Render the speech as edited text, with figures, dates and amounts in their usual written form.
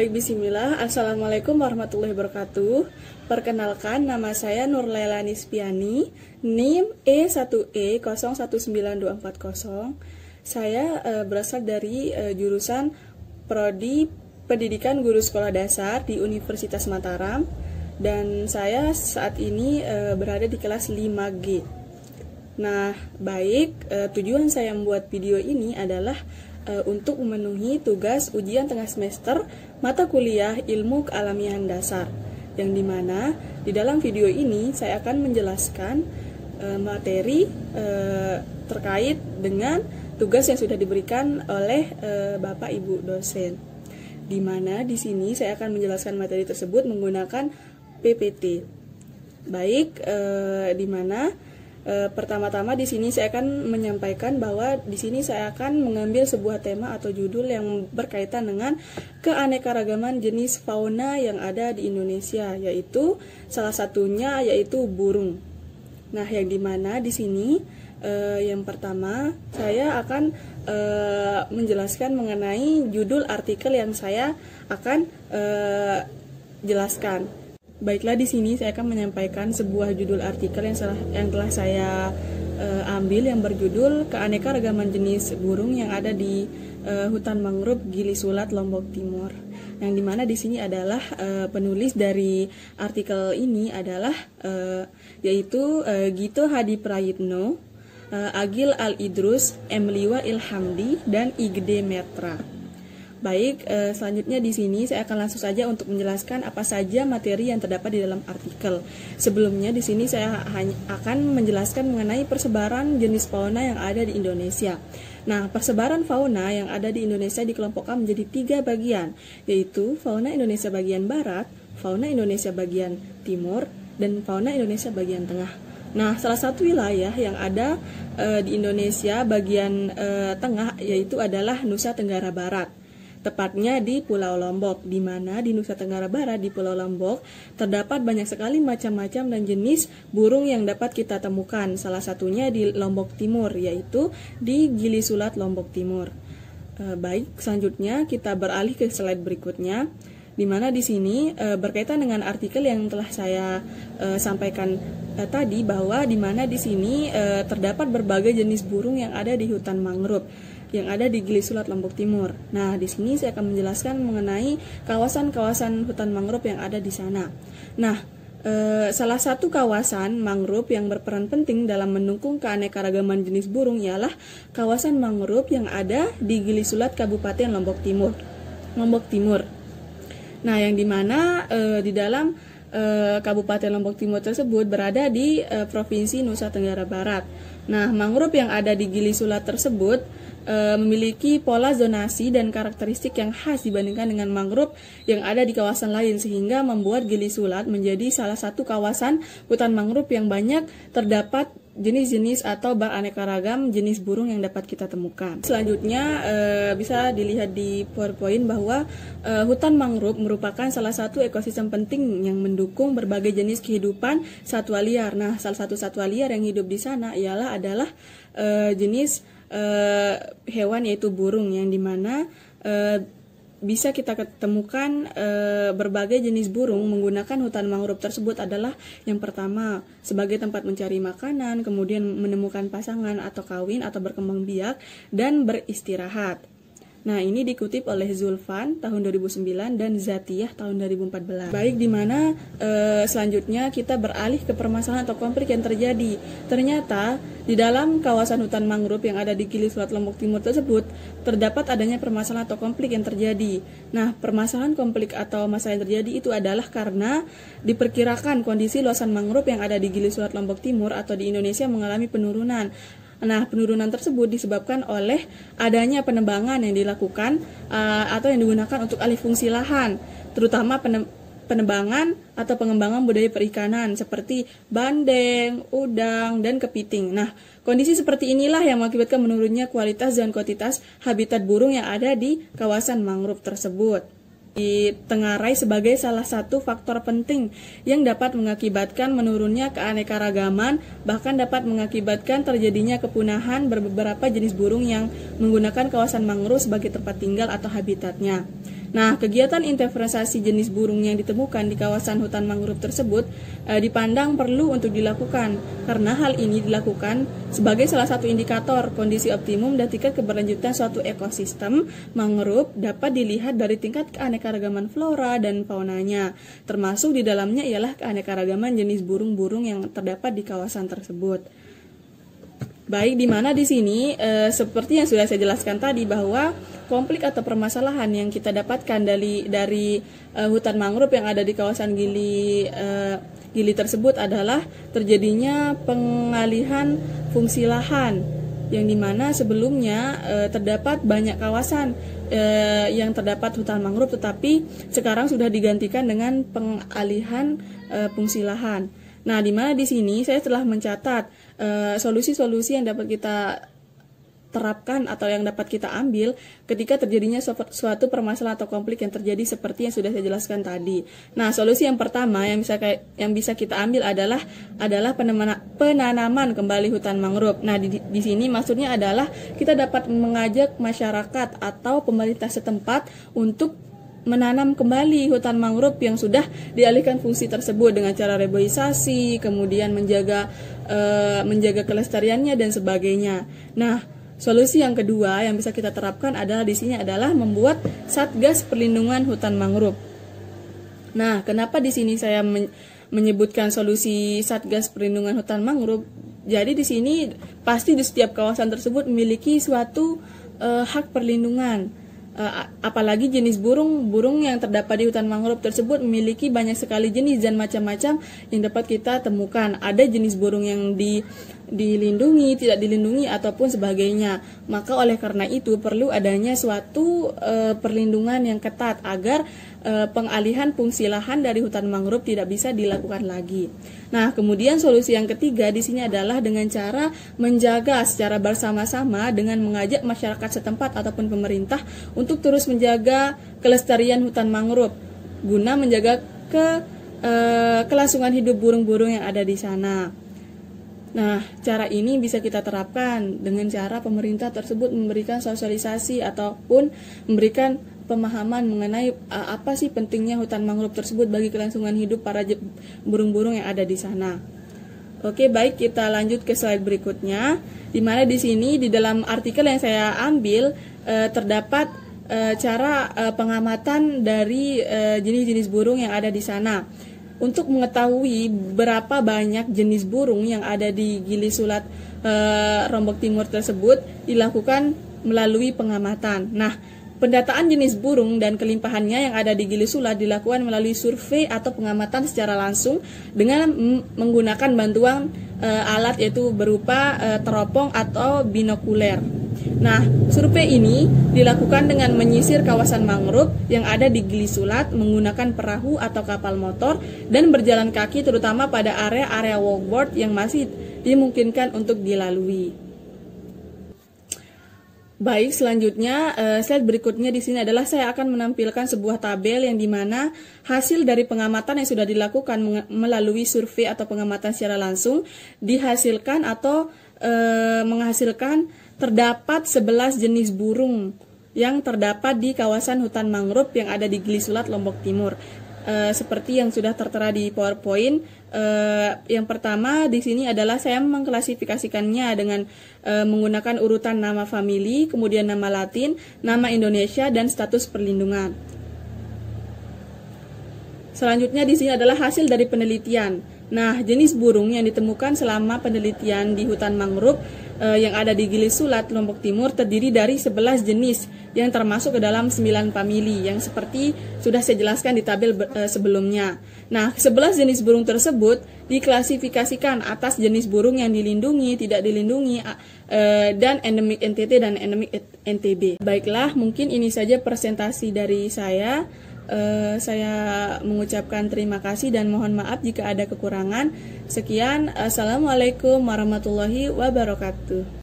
Baik, bismillah. Assalamualaikum warahmatullahi wabarakatuh. Perkenalkan, nama saya Nurlela Nispiani, NIM E1E019240. Saya berasal dari jurusan Prodi Pendidikan Guru Sekolah Dasar di Universitas Mataram, dan saya saat ini berada di kelas 5G. Nah, baik, tujuan saya membuat video ini adalah untuk memenuhi tugas ujian tengah semester mata kuliah ilmu kealamian dasar, yang dimana di dalam video ini saya akan menjelaskan materi terkait dengan tugas yang sudah diberikan oleh Bapak Ibu dosen, dimana di sini saya akan menjelaskan materi tersebut menggunakan PPT. Baik, dimana pertama-tama di sini saya akan menyampaikan bahwa di sini saya akan mengambil sebuah tema atau judul yang berkaitan dengan keanekaragaman jenis fauna yang ada di Indonesia, yaitu salah satunya yaitu burung. Nah, yang dimana di sini yang pertama saya akan menjelaskan mengenai judul artikel yang saya akan jelaskan. Baiklah, di sini saya akan menyampaikan sebuah judul artikel yang telah saya ambil, yang berjudul Keanekaragaman Jenis Burung yang ada di Hutan Mangrove Gili Sulat, Lombok Timur. Yang dimana di sini adalah penulis dari artikel ini adalah yaitu Gito Hadi Prayitno, Agil Al-Idrus, Emliwa Ilhamdi, dan Igde Metra. Baik, selanjutnya di sini saya akan langsung saja untuk menjelaskan apa saja materi yang terdapat di dalam artikel. Sebelumnya di sini saya akan menjelaskan mengenai persebaran jenis fauna yang ada di Indonesia. Nah, persebaran fauna yang ada di Indonesia dikelompokkan menjadi 3 bagian, yaitu fauna Indonesia bagian barat, fauna Indonesia bagian timur, dan fauna Indonesia bagian tengah. Nah, salah satu wilayah yang ada di Indonesia bagian tengah yaitu adalah Nusa Tenggara Barat. Tepatnya di Pulau Lombok, di mana di Nusa Tenggara Barat, di Pulau Lombok, terdapat banyak sekali macam-macam dan jenis burung yang dapat kita temukan. Salah satunya di Lombok Timur, yaitu di Gili Sulat, Lombok Timur. Baik, selanjutnya kita beralih ke slide berikutnya, di mana di sini berkaitan dengan artikel yang telah saya sampaikan tadi, bahwa di mana di sini terdapat berbagai jenis burung yang ada di hutan mangrove yang ada di Gili Sulat, Lombok Timur. Nah, di sini saya akan menjelaskan mengenai kawasan-kawasan hutan mangrove yang ada di sana. Nah, salah satu kawasan mangrove yang berperan penting dalam mendukung keanekaragaman jenis burung ialah kawasan mangrove yang ada di Gili Sulat, Kabupaten Lombok Timur. Nah, yang dimana di dalam Kabupaten Lombok Timur tersebut berada di Provinsi Nusa Tenggara Barat. Nah, mangrove yang ada di Gili Sulat tersebut memiliki pola zonasi dan karakteristik yang khas dibandingkan dengan mangrove yang ada di kawasan lain, sehingga membuat Gili Sulat menjadi salah satu kawasan hutan mangrove yang banyak terdapat jenis-jenis atau beraneka ragam jenis burung yang dapat kita temukan. Selanjutnya bisa dilihat di PowerPoint bahwa hutan mangrove merupakan salah satu ekosistem penting yang mendukung berbagai jenis kehidupan satwa liar. Nah, salah satu satwa liar yang hidup di sana adalah jenis hewan, yaitu burung, yang dimana bisa kita ketemukan berbagai jenis burung menggunakan hutan mangrove tersebut adalah yang pertama sebagai tempat mencari makanan, kemudian menemukan pasangan atau kawin atau berkembang biak, dan beristirahat. Nah, ini dikutip oleh Zulfan tahun 2009 dan Zatiyah tahun 2014. Baik, di mana selanjutnya kita beralih ke permasalahan atau konflik yang terjadi. Ternyata di dalam kawasan hutan mangrove yang ada di Gili Sulat, Lombok Timur tersebut terdapat adanya permasalahan atau konflik yang terjadi. Nah, permasalahan konflik atau masalah yang terjadi itu adalah karena diperkirakan kondisi luasan mangrove yang ada di Gili Sulat, Lombok Timur atau di Indonesia mengalami penurunan. Nah, penurunan tersebut disebabkan oleh adanya penebangan yang dilakukan atau yang digunakan untuk alih fungsi lahan, terutama penebangan atau pengembangan budaya perikanan seperti bandeng, udang, dan kepiting. Nah, kondisi seperti inilah yang mengakibatkan menurunnya kualitas dan kuantitas habitat burung yang ada di kawasan mangrove tersebut. Ditengarai sebagai salah satu faktor penting yang dapat mengakibatkan menurunnya keanekaragaman, bahkan dapat mengakibatkan terjadinya kepunahan beberapa jenis burung yang menggunakan kawasan mangrove sebagai tempat tinggal atau habitatnya. Nah, kegiatan interferensiasi jenis burung yang ditemukan di kawasan hutan mangrove tersebut dipandang perlu untuk dilakukan, karena hal ini dilakukan sebagai salah satu indikator kondisi optimum dan tingkat keberlanjutan suatu ekosistem mangrove dapat dilihat dari tingkat keanekaragaman flora dan faunanya, termasuk di dalamnya ialah keanekaragaman jenis burung-burung yang terdapat di kawasan tersebut. Baik, di mana di sini seperti yang sudah saya jelaskan tadi bahwa konflik atau permasalahan yang kita dapatkan dari hutan mangrove yang ada di kawasan Gili tersebut adalah terjadinya pengalihan fungsi lahan, yang dimana sebelumnya terdapat banyak kawasan yang terdapat hutan mangrove, tetapi sekarang sudah digantikan dengan pengalihan fungsi lahan. Nah, di mana di sini saya telah mencatat solusi-solusi yang dapat kita terapkan atau yang dapat kita ambil ketika terjadinya suatu permasalahan atau konflik yang terjadi seperti yang sudah saya jelaskan tadi. Nah, solusi yang pertama yang bisa kita ambil adalah penanaman kembali hutan mangrove. Nah, di sini maksudnya adalah kita dapat mengajak masyarakat atau pemerintah setempat untuk menanam kembali hutan mangrove yang sudah dialihkan fungsi tersebut dengan cara reboisasi, kemudian menjaga kelestariannya dan sebagainya. Nah, solusi yang kedua yang bisa kita terapkan adalah di sini adalah membuat Satgas Perlindungan Hutan Mangrove. Nah, kenapa di sini saya menyebutkan solusi Satgas Perlindungan Hutan Mangrove? Jadi di sini pasti di setiap kawasan tersebut memiliki suatu hak perlindungan. Apalagi jenis burung yang terdapat di hutan mangrove tersebut memiliki banyak sekali jenis dan macam-macam yang dapat kita temukan. Ada jenis burung yang dilindungi, tidak dilindungi, ataupun sebagainya. Maka oleh karena itu perlu adanya suatu perlindungan yang ketat agar pengalihan fungsi lahan dari hutan mangrove tidak bisa dilakukan lagi. Nah, kemudian solusi yang ketiga di sini adalah dengan cara menjaga secara bersama-sama dengan mengajak masyarakat setempat ataupun pemerintah untuk terus menjaga kelestarian hutan mangrove guna menjaga kelangsungan hidup burung-burung yang ada di sana. Nah, cara ini bisa kita terapkan dengan cara pemerintah tersebut memberikan sosialisasi ataupun memberikan pemahaman mengenai apa sih pentingnya hutan mangrove tersebut bagi kelangsungan hidup para burung-burung yang ada di sana. Oke, baik, kita lanjut ke slide berikutnya, di mana di sini di dalam artikel yang saya ambil terdapat cara pengamatan dari jenis-jenis burung yang ada di sana. Untuk mengetahui berapa banyak jenis burung yang ada di Gili Sulat Lombok Timur tersebut dilakukan melalui pengamatan. Nah, pendataan jenis burung dan kelimpahannya yang ada di Gili Sulat dilakukan melalui survei atau pengamatan secara langsung dengan menggunakan bantuan alat yaitu berupa teropong atau binokuler. Nah, survei ini dilakukan dengan menyisir kawasan mangrove yang ada di Gili Sulat menggunakan perahu atau kapal motor dan berjalan kaki terutama pada area-area walkboard yang masih dimungkinkan untuk dilalui. Baik, selanjutnya slide berikutnya di sini adalah saya akan menampilkan sebuah tabel yang dimana hasil dari pengamatan yang sudah dilakukan melalui survei atau pengamatan secara langsung dihasilkan atau menghasilkan terdapat 11 jenis burung yang terdapat di kawasan hutan mangrove yang ada di Gili Sulat Lombok Timur. Seperti yang sudah tertera di PowerPoint, yang pertama di sini adalah saya mengklasifikasikannya dengan menggunakan urutan nama famili, kemudian nama Latin, nama Indonesia, dan status perlindungan. Selanjutnya di sini adalah hasil dari penelitian. Nah, jenis burung yang ditemukan selama penelitian di hutan mangrove yang ada di Gili Sulat Lombok Timur terdiri dari 11 jenis yang termasuk ke dalam 9 famili yang seperti sudah saya jelaskan di tabel sebelumnya. Nah, 11 jenis burung tersebut diklasifikasikan atas jenis burung yang dilindungi, tidak dilindungi, dan endemik NTT dan endemik NTB. Baiklah, mungkin ini saja presentasi dari saya. Saya mengucapkan terima kasih dan mohon maaf jika ada kekurangan. Sekian, assalamualaikum warahmatullahi wabarakatuh.